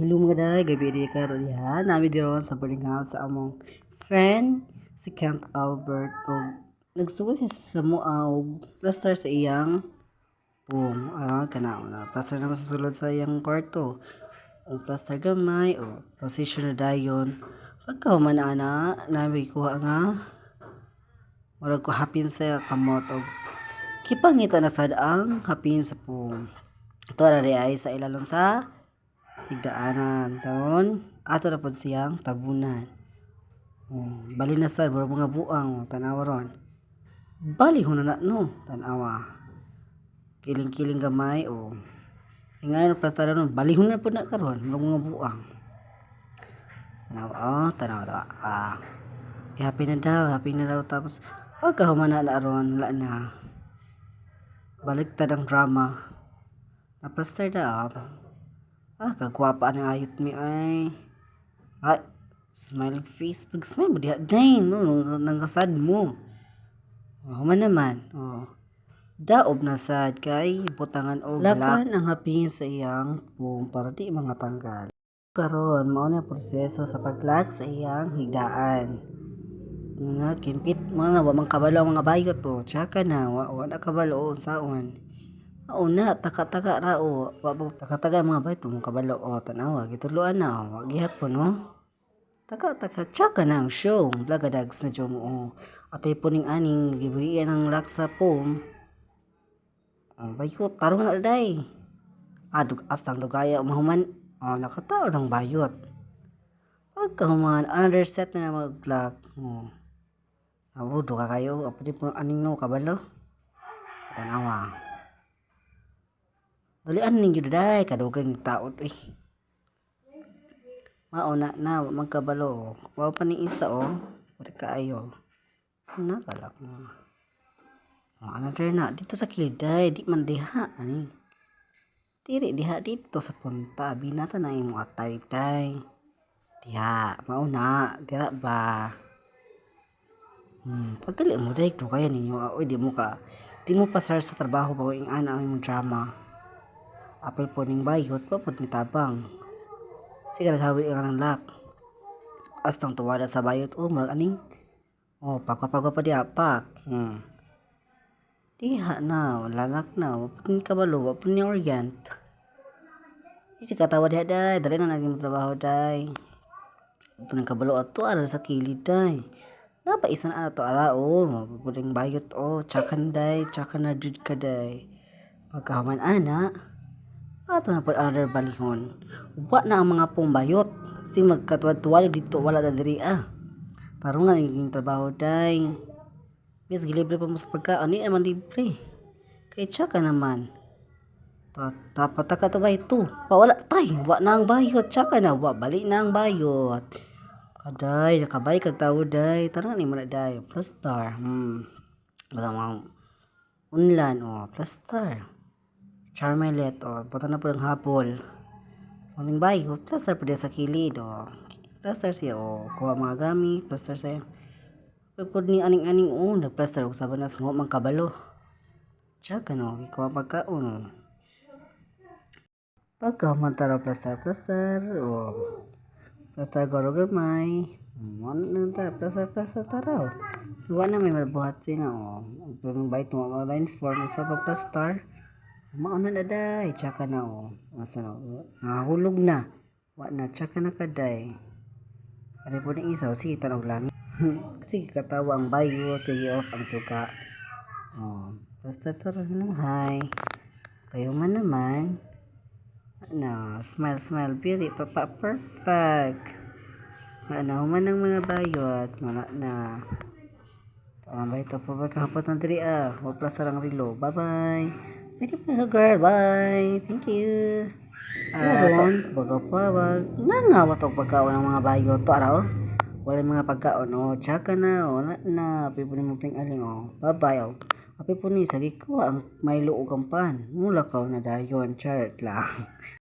Hello mga day, gabi di ka ron yan. Nami di ron sa boarding house sa among friend, si Kent Albert. O, nagsuot siya sa muaw, plaster sa iyang pong. Aron ka na, plaster naman sa sulod sa iyang kwarto. O, plaster gamay, o, position na dayon. Pagka human ana, nami kuha nga, marag ko hapin sa kamot. O, kipangita na sad ang hapin sa pong. Ito ay sa ilalom sa higdaanan taon ato na pod siyang tabunan. Bali na sad mga buang tanawa ron. Bali ho na no tanawa. Kiling-kiling gamay o. Ingayon plastara ron bali ho na pod na karon mga buang. Tanawa ta. Happy na daw tapos pagka humana na ron wala na. Baliktad ang drama. Na plaster da kagwapa ng ayot mi ay. Smile face. Pag smile mo, diha day, no, nangasad mo. Human naman, daob na sad kay butangan o lakan ang hapin sa iyang pong para di mga tanggal. Karon mao na proseso sa paglak sa iyang higdaan. Nga kimpit mo na wa man kabalo ang mga bayot to. Tsaka na wa na kabalo unsaon. Na taka-taka ra o taka-taka mga bayot mo kabalo tanawa gituluan na wa gihapon taka-taka tsaka na ang show blagadags na jom apay po ning aning gibuhian ang laksa po bayot tarong na day astang dugaya mahuman nakatao ng bayot pagkahuman another set na mag-lock duka kayo apay po aning no kabalo tanawa dalian ning gyud day kadugang taod mauna na magkabalo wa pa ni isa pwede kaayo nakalak na another na dito sa kiliday di man diha ani diri diha dito sa punta binata na imo atay day diha mauna dira ba pagkali mo day to kaya ninyo di mo pasar sa trabaho ba ing ana ang imong drama apel po ning bayot pa pud ni tabang sige naghawi ang lock astang tuwada sa bayot murag aning pagpapagwa pa diha pak diha na lalak na wapun kabalo wapun ni orient isi katawa diha day dali na naging trabaho day wapun kabalo ato ara sa kilid day napaisan ana to ara wapun bayot tsakan day tsakan na jud ka day pagkahuman ana ato na po another balihon wa na ang mga pumbayot si magkatuwad-tuwali dito wala na diri tarong nga naging trabaho day bis gilibre pa mo sa pagkaon di naman libre kay tsaka naman tapataka to ba ito wala tay wa na ang bayot tsaka na wa bali na ang bayot kaday nakabay kag tawo day tarong ni mo na day plaster basta mga unlan plaster charmelet buta na po ang hapol kaming bayot plaster po sa kilid plaster siya kuha mga gamit plaster siya pagpod ni aning-aning nagplaster og sabanas ngo man kabalo tsaka no kuha pagkaon pagka mantara plaster garo gamay ano ta plaster taraw wa na may mabuhat sina pero bayt mo line form sa pagplaster mauna na day tsaka na asa na nahulog na wa na tsaka na kaday ano po ni isa sige tanog lang sige katawa ang bayot kaya off ang suka basta tara hi kayo man naman smile pili papa perfect human ng mga bayot wala na tambay to pa kahapot ng diri wa plaster ang rilo bye bye pwede pa girl bye thank you pagkapawag nangawa to pagkaon ng mga bayot to araw wala mga pagkaon tsaka na wala na api po ni mo pling aling bye bye api po ni sagi ko ang Milo ug ang pan mula ka na dayon chart lang